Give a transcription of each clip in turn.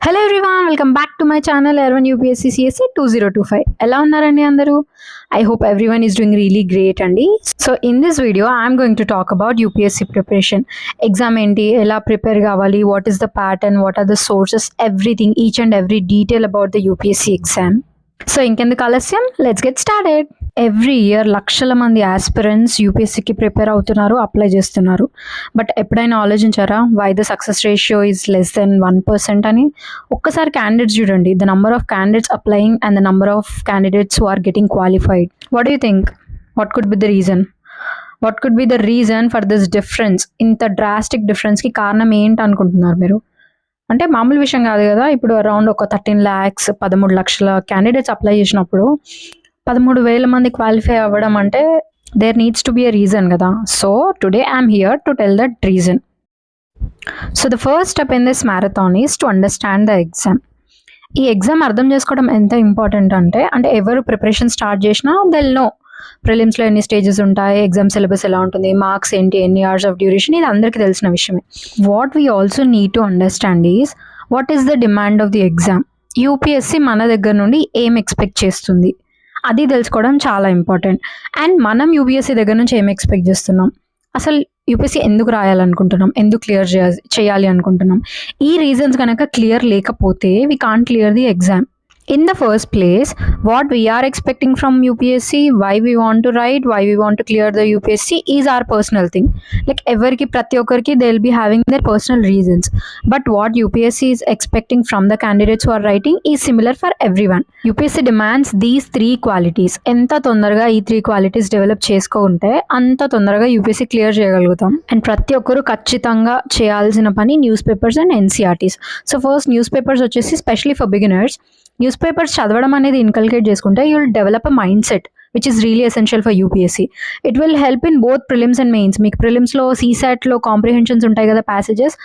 Hello everyone, welcome back to my channel ఎర్వన్ UPSC CSC 2025. ఎలా ఉన్నారండి అందరూ? I hope everyone is doing really great అండి. So in this video I'm going to talk about UPSC preparation. Exam ఏంటి, ఎలా prepare కావాలి, what is the pattern, what are the sources, everything, each and every detail about the UPSC exam. So ఇంకెందుకు ఆలస్యం, let's get started. Every year లక్షల మంది aspirants యూపీఎస్సీకి prepare అవుతున్నారు, apply చేస్తున్నారు. బట్ ఎప్పుడైనా ఆలోచించారా why the success ratio is less than 1% అని? ఒక్కసారి క్యాండిడేట్స్ చూడండి, the number of candidates applying and the number of candidates who are getting qualified. What do you think? What could be the reason? What could be the reason for this difference? ఇంత drastic డిఫరెన్స్కి కారణం ఏంటి అనుకుంటున్నారు మీరు? అంటే మామూలు విషయం కాదు కదా. ఇప్పుడు అరౌండ్ ఒక 13 lakhs 13 లక్షల క్యాండిడేట్స్ అప్లై చేసినప్పుడు 13,000 మంది క్వాలిఫై అవ్వడం అంటే there needs to be a reason కదా. So today I'm here to tell that reason. So the first step in this marathon is to understand the exam. ఈ exam అర్థం చేసుకోవడం ఎంత ఇంపార్టెంట్ అంటే ఎవరు ప్రిపరేషన్ స్టార్ట్ చేసినా దెల్ నో ప్రిలిమ్స్లో ఎన్ని స్టేజెస్ ఉంటాయి, ఎగ్జామ్ సిలబస్ ఎలా ఉంటుంది, మార్క్స్ ఏంటి, ఎన్ని అవర్స్ ఆఫ్ డ్యూరేషన్, ఇది అందరికీ తెలిసిన విషయమే. What we also need to understand is what is the demand of the exam. UPSC మన దగ్గర నుండి ఏం ఎక్స్పెక్ట్ చేస్తుంది అది తెలుసుకోవడం చాలా ఇంపార్టెంట్. అండ్ మనం యూపీఎస్సీ దగ్గర నుంచి ఏం ఎక్స్పెక్ట్ చేస్తున్నాం, అసలు యూపీఎస్సీ ఎందుకు రాయాలనుకుంటున్నాం, ఎందుకు క్లియర్ చేయాలి అనుకుంటున్నాం, ఈ రీజన్స్ కనుక క్లియర్ లేకపోతే we can't clear the exam. In the first place, what we are expecting from UPSC, why we want to write, why we want to clear the UPSC is our personal thing. Like everki prati okkarki they will be having their personal reasons, but what UPSC is expecting from the candidates who are writing is similar for everyone. UPSC demands these 3 qualities. enta tondarga ee 3 qualities develop చేసుకుంటే అంత తొందరగా UPSC clear చేయగలుగుతాం. And ప్రతి ఒక్కరు ఖచ్చితంగా చేయాల్సిన పని newspapers and NCERTs. So first newspapers వచ్చేసి specially for beginners. Newspapers చదవడం అనేది ఇన్కల్కేట్ చేసుకుంటే you will develop a mindset which is really essential for UPSC. It will help in both prelims and mains. మీకు ప్రిలిమ్స్లో సీసాట్లో comprehensions ఉంటాయి కదా, passages,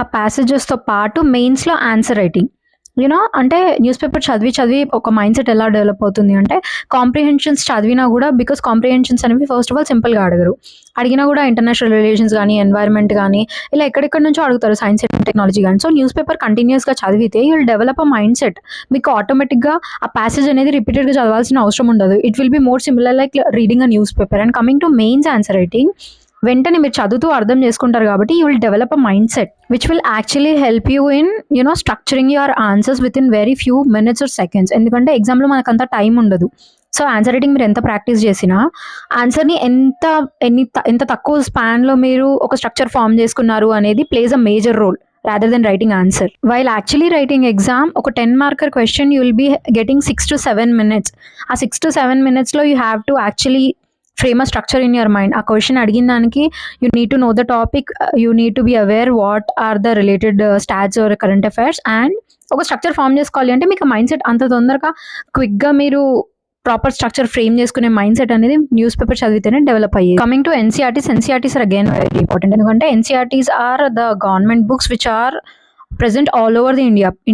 ఆ ప్యాసేజెస్తో పాటు మెయిన్స్లో ఆన్సర్ రైటింగ్. యూనో అంటే న్యూస్ పేపర్ చదివి ఒక మైండ్ సెట్ ఎలా డెవలప్ అవుతుంది అంటే కాంప్రిహెన్షన్స్ చదివినా కూడా, బికాస్ కాంప్రిహెన్షన్స్ అనేవి ఫస్ట్ ఆఫ్ ఆల్ సింపుల్గా అడిగినా కూడా ఇంటర్నేషనల్ రిలేషన్స్ కానీ, ఎన్వైర్న్మెంట్ కానీ, ఇలా ఎక్కడెక్కడ నుంచో అడుగుతారు, సైన్స్ అండ్ టెక్నాలజీ కానీ. సో న్యూస్ పేపర్ కంటిన్యూస్గా చదివితే you will develop a mind set. మీకు ఆటోమేటిక్గా ఆ ప్యాసేజ్ అనేది రిపీటెడ్గా చదవాల్సిన అవసరం ఉండదు. It will be more similar like reading a news paper. And coming to mains answer writing, వెంటనే మీరు చదువుతూ అర్థం చేసుకుంటారు కాబట్టి you will develop a mindset which will actually help you in structuring your answers with in very few minutes or seconds. ఎందుకంటే ఎగ్జామ్లో మనకు అంత టైం ఉండదు. సో ఆన్సర్ రైటింగ్ మీరు ఎంత ప్రాక్టీస్ చేసినా ఆన్సర్ని ఎంత తక్కువ స్పాన్లో మీరు ఒక స్ట్రక్చర్ ఫామ్ చేసుకున్నారు అనేది plays a major role rather than writing answer. While actually writing exam, ఒక 10 marker question you will be getting 6 to 7 minutes. ఆ 6 to 7 minutes లో you have to actually frame a structure in your mind. ఆ question అడిగిన దానికి you need to know the topic, you need to be aware what are the related stats or current affairs, and ఒక structure form చేసుకోవాలి అంటే మీకు mindset అంత తొందరగా క్విక్గా మీరు ప్రాపర్ స్ట్రక్చర్ ఫ్రేమ్ చేసుకునే మైండ్ సెట్ అనేది న్యూస్ పేపర్ చదివితేనే డెవలప్ అయ్యేది. Coming to NCERTs are again very important. ఎందుకంటే NCERTs are the government books which are present all over the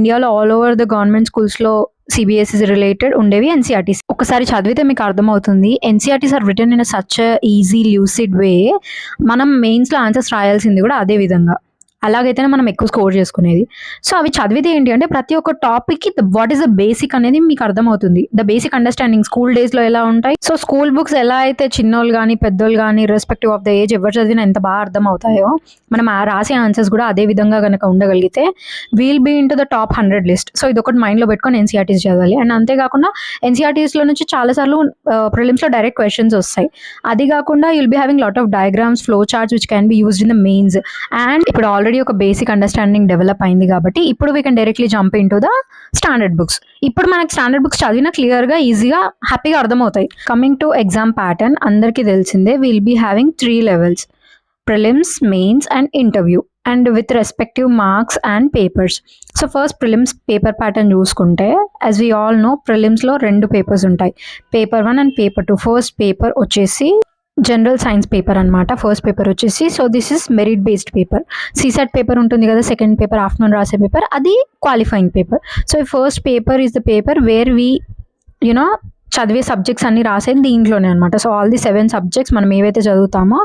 ఇండియాలో ఆల్ ఓవర్ ద గవర్నమెంట్ స్కూల్స్లో సిబిఎస్ఈ రిలేటెడ్ ఉండేవి NCERTs. ఒకసారి చదివితే మీకు అర్థమవుతుంది. NCERTs are written in such easy lucid way. మనం మెయిన్స్లో ఆన్సర్స్ రాయాల్సింది కూడా అదే విధంగా, అలాగైతేనే మనం ఎక్కువ స్కోర్ చేసుకునేది. సో అవి చదివితే ఏంటి అంటే ప్రతి ఒక్క టాపిక్కి వాట్ ఈస్ ద బేసిక్ అనేది మీకు అర్థమవుతుంది. ద బేసిక్ అండర్స్టాండింగ్ స్కూల్ డేస్లో ఎలా ఉంటాయి, సో స్కూల్ బుక్స్ ఎలా అయితే చిన్నోళ్ళు కానీ పెద్దోళ్ళు కానీ రెస్పెక్టివ్ ఆఫ్ ద ఏజ్ ఎవరు చదివినా ఎంత బాగా అర్థం అవుతాయో, మనం రాసే ఆన్సర్స్ కూడా అదే విధంగా కనుక ఉండగలిగితే we'll be into the top 100 list. So ఇది ఒకటి మైండ్లో పెట్టుకొని ఎన్సీఆర్టీస్ చదవాలి. అండ్ అంతేకాకుండా ఎన్సీఆర్టీస్లో నుంచి చాలాసార్లు ప్రిలిమ్స్లో డైరెక్ట్ క్వశ్చన్స్ వస్తాయి. అది కాకుండా you'll be having lot of diagrams, flow charts which can be used in the mains. And ఇప్పుడు ఆల్రెడీ ఒక బేసిక్ అండర్స్టాండింగ్ డెవలప్ అయింది కాబట్టి ఇప్పుడు we can directly jump into the standard books. ఇప్పుడు మనకి స్టాండర్డ్ బుక్స్ చదివినా క్లియర్గా ఈజీగా హ్యాపీగా అర్థమవుతాయి. కమింగ్ టు ఎగ్జామ్ ప్యాటర్న్, అందరికీ తెలిసిందే will be having 3 levels: prelims, mains and interview, and with respective marks and papers. So first prelims paper pattern చూసుకుంటే, యాజ్ వీ ఆల్ నో ప్రిలిమ్స్లో 2 పేపర్స్ ఉంటాయి, paper 1 and paper 2. First paper వచ్చేసి general science paper అనమాట. First paper వచ్చేసి, so this is merit based paper. CSAT paper ఉంటుంది కదా, second paper afternoon రాసే paper, అది క్వాలిఫైయింగ్ పేపర్. సో ఈ first paper is the paper where we చదివే subjects అన్ని రాసేది దీంట్లోనే అనమాట. సో ఆల్ ది 7 సబ్జెక్ట్స్ మనం ఏవైతే చదువుతామో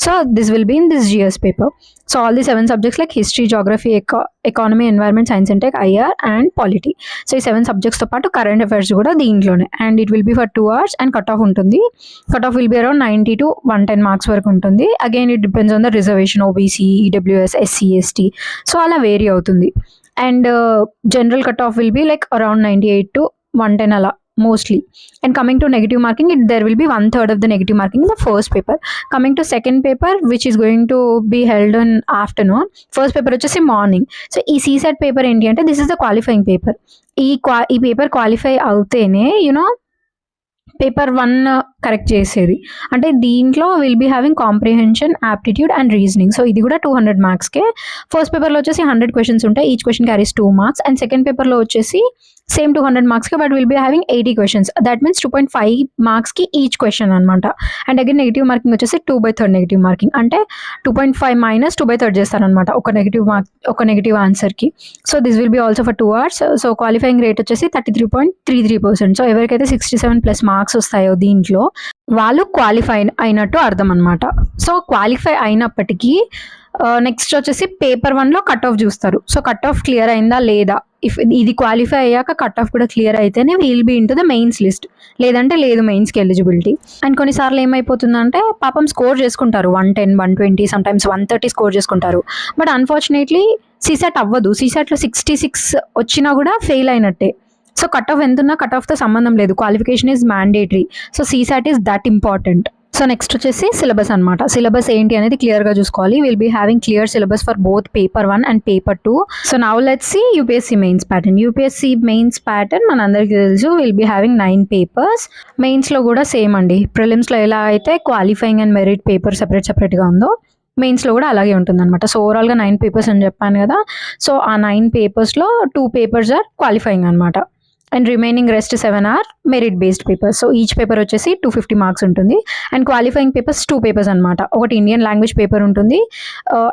so this will be in this GS paper. So all the 7 subjects like history, geography, economy, environment, science and tech, IR and polity. So ఈ 7 సబ్జెక్ట్స్తో పాటు కరెంట్ అఫైర్స్ కూడా దీంట్లోనే. And it will be for 2 hours and cut off ఉంటుంది. Cut off will be around 90 to 110 marks వరకు ఉంటుంది. Again it depends on the reservation, OBC, EWS, SC, ST. So అలా vary అవుతుంది. And general cut off will be like around 98 to 110 అలా mostly. And coming to negative marking, there will be 1/3 of the negative marking in the first paper. Coming to second paper, which is going to be held on afternoon. First paper వచ్చేసి morning. So ఈ CSAT paper ఏంటి అంటే this is the qualifying paper. ఈ paper qualify అవుతేనే paper 1 correct చేసేది. అంటే దీంట్లో will be having comprehension, aptitude and reasoning. So ఇది కూడా 200 మార్క్స్కే. ఫస్ట్ పేపర్లో వచ్చేసి 100 క్వశ్చన్స్ ఉంటాయి. Each question carries 2 marks. And second పేపర్లో వచ్చేసి సేమ్ 200 మార్క్స్కి but will be having 80 questions. That means 2.5 మార్క్స్కి ఈచ్ క్వశ్చన్ అనమాట. అండ్ అగైన్ నెగిటివ్ మార్కింగ్ వచ్చేసి 2/3 నెగిటివ్ మార్కింగ్. అంటే 2.5 - 2/3 చేస్తారనమాట ఒక నెగిటివ్ ఆన్సర్కి. So this will be also for 2 hours. So qualifying rate వచ్చేసి 33.33%. సో ఎవరికైతే 67+ మార్క్స్ వస్తాయో దీంట్లో వాళ్ళు క్వాలిఫై అయినట్టు అర్థం అనమాట. సో క్వాలిఫై అయినప్పటికీ నెక్స్ట్ వచ్చేసి పేపర్ 1లో కట్ ఆఫ్ చూస్తారు. సో కట్ ఆఫ్ క్లియర్ అయిందా లేదా, ఇఫ్ ఇది క్వాలిఫై అయ్యాక కట్ ఆఫ్ కూడా క్లియర్ అయితేనే will be into the mains list, లేదంటే లేదు మెయిన్స్కి ఎలిజిబిలిటీ. అండ్ కొన్నిసార్లు ఏమైపోతుందంటే పాపం స్కోర్ చేసుకుంటారు 110, 120, సమ్టైమ్స్ 130 స్కోర్ చేసుకుంటారు. బట్ అన్ఫార్చునేట్లీ CSAT అవ్వదు. CSATలో 66 వచ్చినా కూడా ఫెయిల్ అయినట్టే. సో కట్ ఆఫ్ ఎంతున్నా కట్ ఆఫ్తో సంబంధం లేదు, qualification is mandatory. So CSAT is that important. So next వచ్చేసి సిలబస్ అనమాట. సిలబస్ ఏంటి అనేది క్లియర్గా చూసుకోవాలి. Will be having clear syllabus for both paper 1 and paper 2. So now let's see UPSC mains pattern. UPSC mains pattern మనందరికీ తెలుసు. Will be having 9 papers. మెయిన్స్లో కూడా సేమ్ అండి. ప్రిలిమ్స్లో ఎలా అయితే క్వాలిఫైయింగ్ అండ్ మెరిట్ పేపర్ సెపరేట్గా ఉందో మెయిన్స్లో కూడా అలాగే ఉంటుంది అనమాట. సో ఓవరాల్గా 9 పేపర్స్ అని చెప్పాను కదా. సో ఆ 9 పేపర్స్లో 2 పేపర్స్ ఆర్ క్వాలిఫైయింగ్ అనమాట. And remaining rest 7 are merit based papers. So each paper వచ్చేసి 250 మార్క్స్ ఉంటుంది. అండ్ క్వాలిఫైయింగ్ పేపర్స్ 2 పేపర్స్ అనమాట. ఒకటి ఇండియన్ లాంగ్వేజ్ పేపర్ ఉంటుంది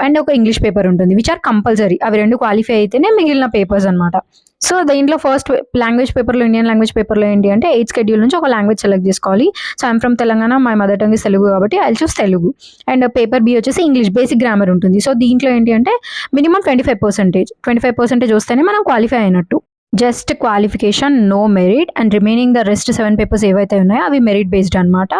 అండ్ ఒక ఇంగ్లీష్ పేపర్ ఉంటుంది, విచ్ ఆర్ కంపల్సరీ. అవి 2 క్వాలిఫై అయితేనే మిగిలిన పేపర్స్ అనమాట. సో దీంట్లో ఫస్ట్ లాంగ్వేజ్ పేపర్లో, ఇండియన్ లాంగ్వేజ్ పేపర్లో ఏంటి అంటే 8 schedule నుంచి ఒక లాంగ్వేజ్ సెలెక్ట్ చేసుకోవాలి. So I'm from Telangana, my mother tongue is Telugu కాబట్టి I choose Telugu. And paper B వచ్చేసి ఇంగ్లీష్ బేసిక్ గ్రామర్ ఉంటుంది. సో దీంట్లో ఏంటి అంటే మినిమం 25% వస్తేనే మనం క్వాలిఫై అయినట్టు. Just qualification, no merit. And remaining the rest 7 papers ఏవైతే ఉన్నాయో అవి మెరిట్ బేస్డ్ అనమాట.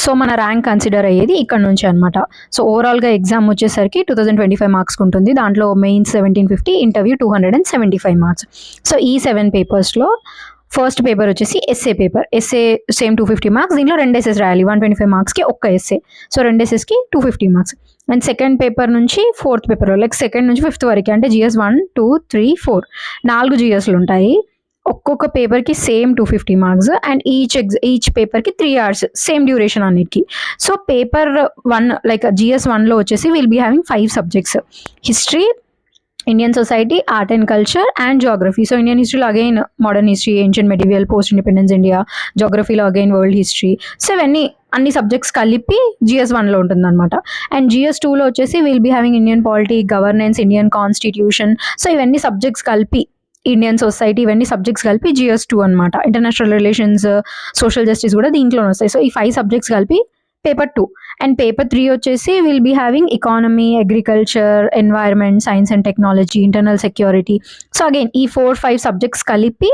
సో మన ర్యాంక్ కన్సిడర్ అయ్యేది ఇక్కడ నుంచి అనమాట. సో ఓవరాల్గా ఎగ్జామ్ వచ్చేసరికి 2025 మార్క్స్కి ఉంటుంది. దాంట్లో మెయిన్స్ 1750, ఇంటర్వ్యూ 275 మార్క్స్. సో ఈ 7 పేపర్స్లో ఫస్ట్ పేపర్ వచ్చేసి essay paper. Essay same 250 marks. దీంట్లో 2 essays రాయాలి. 125 మార్క్స్కి ఒక్క ఎస్ఏ. సో 2 essaysకి 250 మార్క్స్. అండ్ సెకండ్ పేపర్ నుంచి ఫోర్త్ పేపర్ లైక్ సెకండ్ నుంచి 5th వరకు అంటే GS 1, 2, 3, 4 4 GSలు ఉంటాయి. ఒక్కొక్క పేపర్కి సేమ్ 250 మార్క్స్. అండ్ ఈచ్ పేపర్కి 3 hours సేమ్ డ్యూరేషన్ అన్నిటికి. సో పేపర్ 1 లైక్ GS 1లో వచ్చేసి will be having 5 subjects: history, Indian society, art and culture and geography. So Indian హిస్టరీలో again modern history, ancient medieval, post independence India. జాగ్రఫీలో again world history. So ఇవన్నీ అన్ని subjects కలిపి GS 1లో ఉంటుందన్నమాట. And GS 2లో వచ్చేసి will be having Indian polity, governance, Indian constitution. So ఇవన్నీ subjects కలిపి, ఇండియన్ సొసైటీ, ఇవన్నీ సబ్జెక్ట్స్ కలిపి GS 2 అనమాట. ఇంటర్నేషనల్ రిలేషన్స్, సోషల్ జస్టిస్ కూడా దీంట్లోనే వస్తాయి. సో ఈ 5 సబ్జెక్ట్స్ కలిపి పేపర్ 2. అండ్ పేపర్ 3 వచ్చేసి will be having economy, agriculture, environment, science and technology, internal security. So again ఈ 4-5 సబ్జెక్ట్స్ కలిపి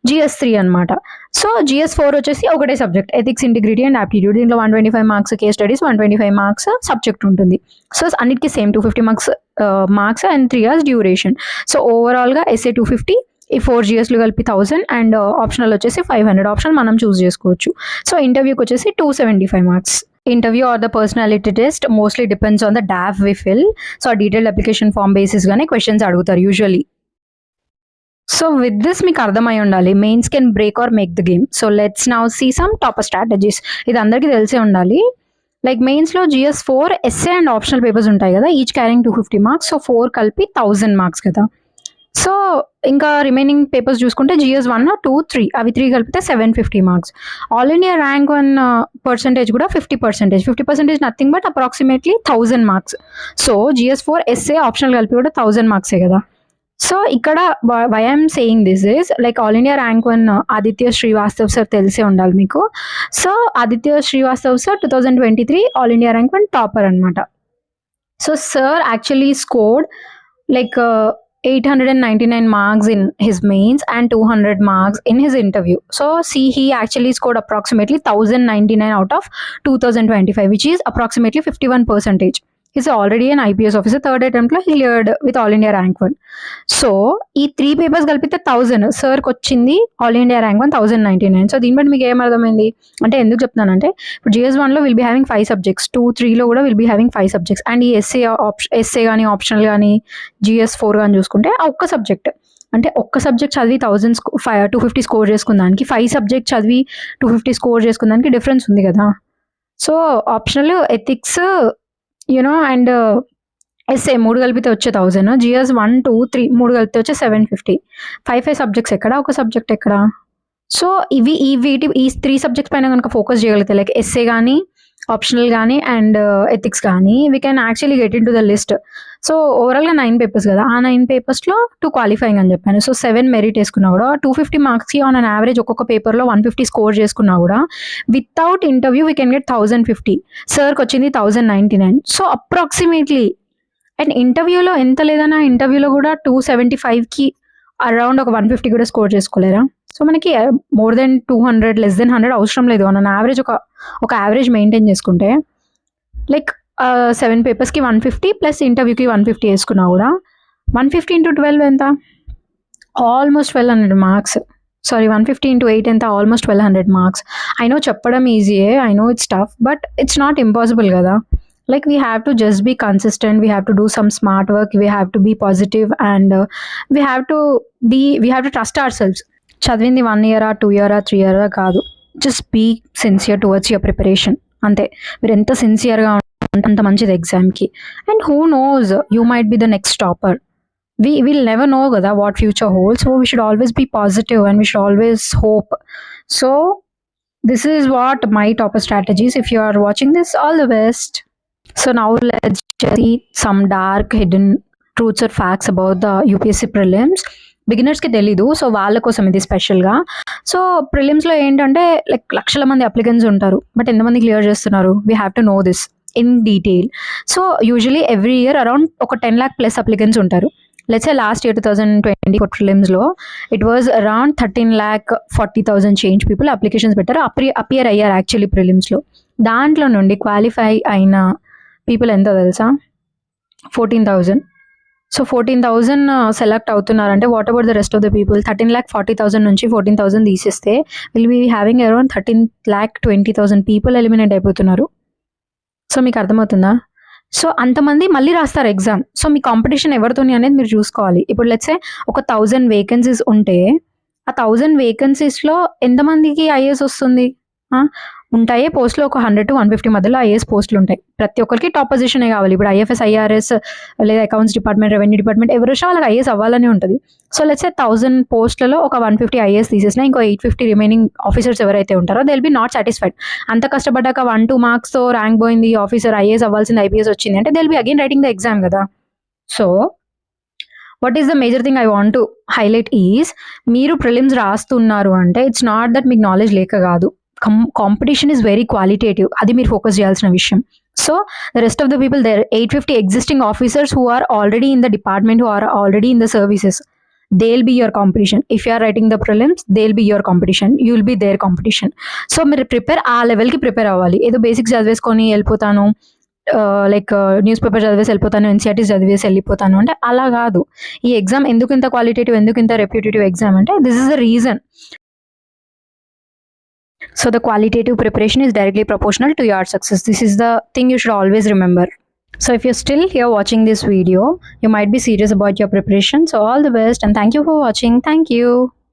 GS 3 అనమాట. సో GS 4 వచ్చేసి ఒకటే subject, ethics, integrity and aptitude. దీంట్లో 125 marks case studies, 125 marks subject ఉంటుంది. So అన్నిటికీ same 250 marks and 3 hours duration. So ఓవరాల్గా SA 250, ఈ 4 GSలు కలిపి 1000 అండ్ ఆప్షనల్ వచ్చేసి 500. ఆప్షన్ మనం చూస్ చేసుకోవచ్చు. సో ఇంటర్వ్యూకి వచ్చేసి 275 marks. Interview or the personality test mostly depends on the DAF we fill. So ఆ డీటెయిల్డ్ అప్లికేషన్ ఫామ్ బేసిస్గానే క్వశ్చన్స్ అడుగుతారు యూజువలీ. సో విత్ దిస్ మీకు అర్థమై ఉండాలి mains can break or make the game. So let's now see some topper strategies. ఇది అందరికీ తెలిసే ఉండాలి. లైక్ మెయిన్స్లో GS 4 essay and optional papers ఉంటాయి కదా, ఈచ్ క్యారింగ్ 250 మార్క్స్. సో 4 కలిపి 1000 మార్క్స్ కదా. సో ఇంకా రిమైనింగ్ పేపర్స్ చూసుకుంటే GS 1, 2, 3 అవి 3 కలిపితే 750 marks. All India rank 1 percentage కూడా 50%. 50% nothing but approximately 1000 marks. So GS 4 essay optional కలిపి కూడా 1000 మార్క్సే కదా. సో ఇక్కడ why I'm saying this is like all India rank 1 Aditya Srivastava sir తెలిసే ఉండాలి మీకు. So Aditya Srivastava sir 2023 all India rank 1 topper అనమాట. So sir actually scored like 899 marks in his mains and 200 marks in his interview. So see, he actually scored approximately 1099 out of 2025, which is approximately 51%. He's already an IPS officer. Third attempt lo he cleared with all India rank 1. So ఈ 3 papers కలిపితే 1000 సార్కి వచ్చింది all India rank 1 1099. So దీని బట్టి మీకు ఏం అర్థమైంది అంటే ఎందుకు చెప్తున్నానంటే ఇప్పుడు GS1 లో విల్ బి హ్యావింగ్ 5 సబ్జెక్ట్స్, 2, 3 లో కూడా will be having 5 subjects. And ఈ ఎస్ఏ కానీ ఆప్షనల్ కానీ GS4 కానీ చూసుకుంటే ఆ ఒక్క సబ్జెక్ట్ అంటే ఒక్క సబ్జెక్ట్ చదివి 250 స్కోర్ చేసుకున్న దానికి 5 సబ్జెక్ట్ చదివి 250 స్కోర్ చేసుకున్న దానికి డిఫరెన్స్ ఉంది కదా. So optional, ethics, and essay 3 కలిపితే వచ్చే 1000, GS 1, 2, 3 3 కలిపితే వచ్చే 750. 5 సబ్జెక్ట్స్ ఎక్కడ, ఒక సబ్జెక్ట్ ఎక్కడ? సో ఈ 3 సబ్జెక్ట్స్ పైన కనుక ఫోకస్ చేయగలిగితే లైక్ ఎస్ఏ కానీ ఆప్షనల్ కానీ అండ్ ఎథిక్స్ కానీ we can actually get in to the list. So ఓవరాల్గా 9 పేపర్స్ కదా, ఆ 9 పేపర్స్లో 2 క్వాలిఫైయింగ్ అని చెప్పాను. సో 7 మెరిట్ వేసుకున్నా కూడా 250 మార్క్స్కి ఆన్ అన్ యావరేజ్ ఒక్కొక్క పేపర్లో 150 స్కోర్ చేసుకున్నా కూడా without interview we can get 1050. సార్కి వచ్చింది 1099. సో అప్రాక్సిమేట్లీ అండ్ ఇంటర్వ్యూలో ఎంత లేదన్నా ఇంటర్వ్యూలో కూడా 275కి అరౌండ్ ఒక 150 కూడా స్కోర్ చేసుకోలేరా? సో మనకి మోర్ దెన్ 200 లెస్ దెన్ 100 అవసరం లేదు. అన్న యావరేజ్ ఒక యావరేజ్ మెయింటైన్ చేసుకుంటే లైక్ 7 పేపర్స్కి 150 ప్లస్ ఇంటర్వ్యూకి 150 వేసుకున్నా కూడా 150 into 12 ఎంత? Almost 1200 marks. సారీ 150 into 8 ఎంత? Almost 1200 marks. ఐ నో చెప్పడం ఈజీయే, I know it's tough, but it's not impossible కదా. Like we have to just be consistent, we have to do some smart work, we have to be positive, and we have to trust ourselves. చదివింది 1 year 2 year 3 year కాదు, just be sincere towards your preparation. అంతే, మీరు ఎంత సిన్సియర్గా ఉంటే అంత మంచిది ఎగ్జామ్కి. And who knows, you might be the next topper. We will never know కదా what future holds, so we should always be positive and we should always hope. So this is what my topper strategies. If you are watching this, all the best. So now let's see some dark hidden truths or facts about the UPSC prelims. బిగినర్స్కి తెలీదు, so వాళ్ళ కోసం ఇది స్పెషల్గా. So ప్రిలిమ్స్లో ఏంటంటే like లక్షల మంది applicants ఉంటారు, but ఎంతమంది క్లియర్ చేస్తున్నారు? We have to know this in detail. So usually every year around ఒక 10 lakh ప్లస్ అప్లికెంట్స్ ఉంటారు. లెట్స్ సే లాస్ట్ ఇయర్ 2020 ప్రిలిమ్స్లో it was around 13,40,000 change people applications పెట్టారు, అపియర్ అయ్యారు యాక్చువల్లీ ప్రిలిమ్స్లో. దాంట్లో నుండి క్వాలిఫై అయిన పీపుల్ ఎంత తెలుసా? 14,000. సో 14,000 సెలెక్ట్ అవుతున్నారంటే what about the rest of the people? 13,40,000 నుంచి 14,000 తీసేస్తే will be having around 13,20,000 people eliminate అయిపోతున్నారు. సో మీకు అర్థమవుతుందా? సో అంతమంది మళ్ళీ రాస్తారు ఎగ్జామ్. సో మీ కాంపిటీషన్ ఎవరితోని అనేది మీరు చూసుకోవాలి. ఇప్పుడు లెట్సే ఒక 1000 వేకెన్సీస్ ఉంటే ఆ 1000 వేకెన్సీస్లో ఎంతమందికి ఐఏఎస్ వస్తుంది? ఉంటాయే పోస్టులు ఒక 100 to 150 మధ్యలో ఐఏఎస్ పోస్టులు ఉంటాయి. ప్రతి ఒక్కరికి టాప్ పొజిషనే కావాలి. ఇప్పుడు IFS, IRS లేదా అకౌంట్స్ డిపార్ట్మెంట్, రెవెన్యూ డిపార్ట్మెంట్ ఎవరు వచ్చినా వాళ్ళకి ఐఏఎస్ అవ్వాలని ఉంటుంది. సో లెట్స్ సే 1000 పోస్టులలో ఒక 150 ఐఏఎస్ తీసేసినా ఇంకో 850 రిమైనింగ్ ఆఫీసర్స్ ఎవరైతే ఉంటారో they will be not satisfied. అంత కష్టపడ్డాక 1-2 మార్క్స్తో ర్యాంక్ పోయింది ఆఫీసర్, ఐఏఎస్ అవ్వాల్సింది ఐపీఎస్ వచ్చింది అంటే they will be again writing the exam కదా. So what is the major thing I want to highlight is, మీరు ప్రిలిమ్స్ రాస్తున్నారు అంటే ఇట్స్ నాట్ దట్ మీకు నాలెడ్జ్ లేక కాదు, కాంపిటీషన్ ఈజ్ వెరీ క్వాలిటేటివ్, అది మీరు ఫోకస్ చేయాల్సిన విషయం. So the rest of the people there 850 existing officers who are already in the department, who are already in the services, they will be your competition. If you are writing the prelims they will be your competition, you will be their competition. So మీరు ఆ లెవెల్కి prepare అవ్వాలి. ఏదో basics చదివేసుకొని వెళ్ళిపోతాను, like news paper చదివేసి వెళ్ళిపోతాను, NCERT చదివేసి వెళ్ళిపోతాను అంటే అలా కాదు. ఈ ఎగ్జామ్ ఎందుకు ఇంత క్వాలిటేటివ్, ఎందుకు ఇంత రెప్యూటేటివ్ ఎగ్జామ్ అంటే this is the reason. So the qualitative preparation is directly proportional to your success. This is the thing you should always remember. So if you're still here watching this video, you might be serious about your preparation. So all the best and thank you for watching. Thank you.